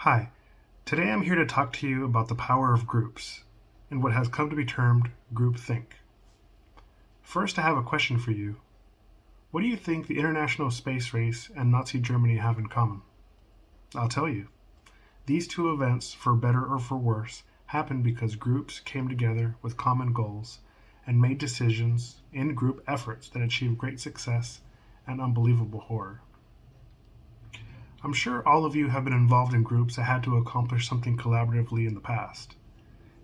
Hi, today I'm here to talk to you about the power of groups and what has come to be termed groupthink. First, I have a question for you. What do you think the international space race and Nazi Germany have in common? I'll tell you. These two events, for better or for worse, happened because groups came together with common goals and made decisions in group efforts that achieved great success and unbelievable horror. I'm sure all of you have been involved in groups that had to accomplish something collaboratively in the past,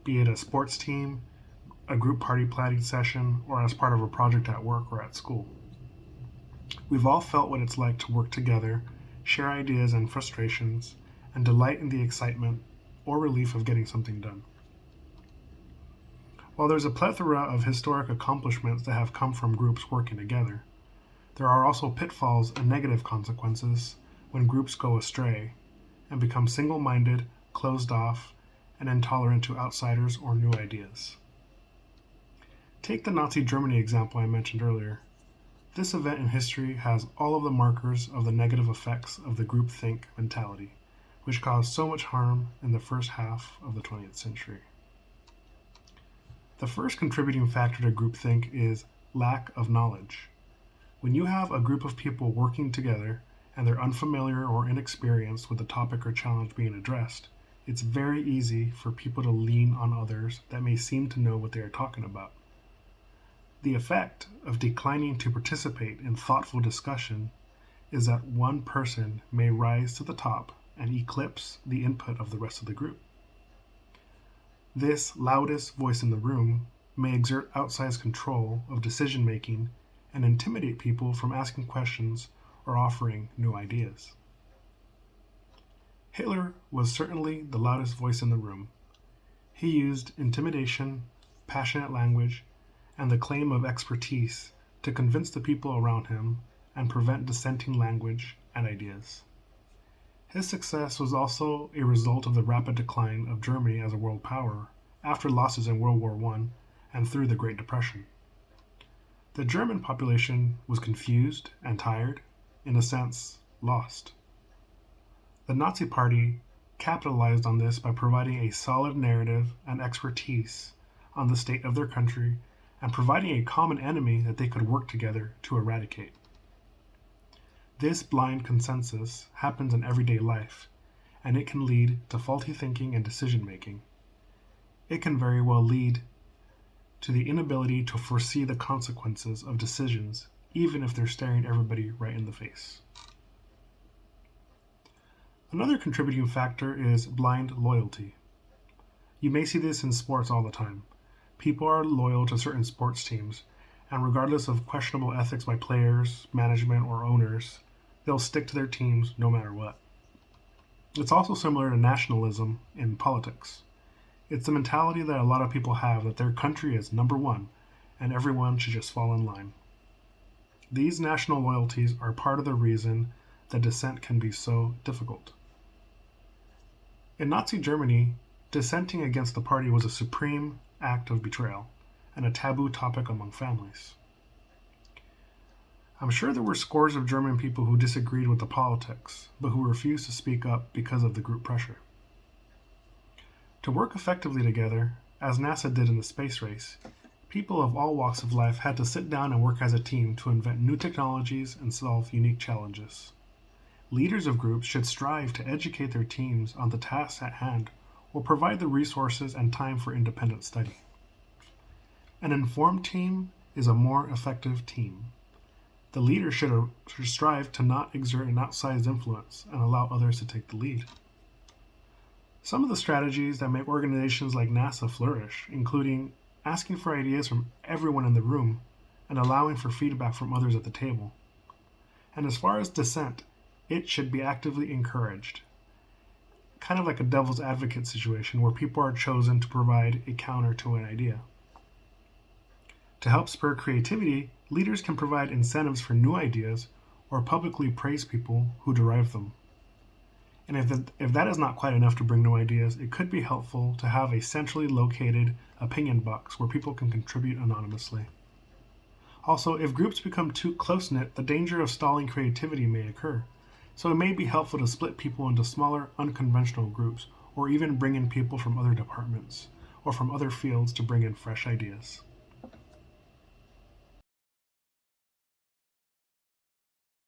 be it a sports team, a group party planning session, or as part of a project at work or at school. We've all felt what it's like to work together, share ideas and frustrations, and delight in the excitement or relief of getting something done. While there's a plethora of historic accomplishments that have come from groups working together, there are also pitfalls and negative consequences when groups go astray and become single-minded, closed off, and intolerant to outsiders or new ideas. Take the Nazi Germany example I mentioned earlier. This event in history has all of the markers of the negative effects of the groupthink mentality, which caused so much harm in the first half of the 20th century. The first contributing factor to groupthink is lack of knowledge. When you have a group of people working together and they're unfamiliar or inexperienced with the topic or challenge being addressed, it's very easy for people to lean on others that may seem to know what they are talking about. The effect of declining to participate in thoughtful discussion is that one person may rise to the top and eclipse the input of the rest of the group. This loudest voice in the room may exert outsized control of decision making and intimidate people from asking questions or offering new ideas. Hitler was certainly the loudest voice in the room. He used intimidation, passionate language, and the claim of expertise to convince the people around him and prevent dissenting language and ideas. His success was also a result of the rapid decline of Germany as a world power after losses in World War I and through the Great Depression. The German population was confused and tired, in a sense, lost. The Nazi Party capitalized on this by providing a solid narrative and expertise on the state of their country and providing a common enemy that they could work together to eradicate. This blind consensus happens in everyday life, and it can lead to faulty thinking and decision making. It can very well lead to the inability to foresee the consequences of decisions, even if they're staring everybody right in the face. Another contributing factor is blind loyalty. You may see this in sports all the time. People are loyal to certain sports teams, and regardless of questionable ethics by players, management, or owners, they'll stick to their teams no matter what. It's also similar to nationalism in politics. It's the mentality that a lot of people have that their country is number one, and everyone should just fall in line. These national loyalties are part of the reason that dissent can be so difficult. In Nazi Germany, dissenting against the party was a supreme act of betrayal and a taboo topic among families. I'm sure there were scores of German people who disagreed with the politics, but who refused to speak up because of the group pressure. To work effectively together, as NASA did in the space race, people of all walks of life had to sit down and work as a team to invent new technologies and solve unique challenges. Leaders of groups should strive to educate their teams on the tasks at hand or provide the resources and time for independent study. An informed team is a more effective team. The leader should strive to not exert an outsized influence and allow others to take the lead. Some of the strategies that make organizations like NASA flourish, including asking for ideas from everyone in the room and allowing for feedback from others at the table. And as far as dissent, it should be actively encouraged. Kind of like a devil's advocate situation where people are chosen to provide a counter to an idea. To help spur creativity, leaders can provide incentives for new ideas or publicly praise people who derive them. And if that is not quite enough to bring new ideas, it could be helpful to have a centrally located opinion box where people can contribute anonymously. Also, if groups become too close-knit, the danger of stalling creativity may occur, So it may be helpful to split people into smaller, unconventional groups, or even bring in people from other departments or from other fields to bring in fresh ideas.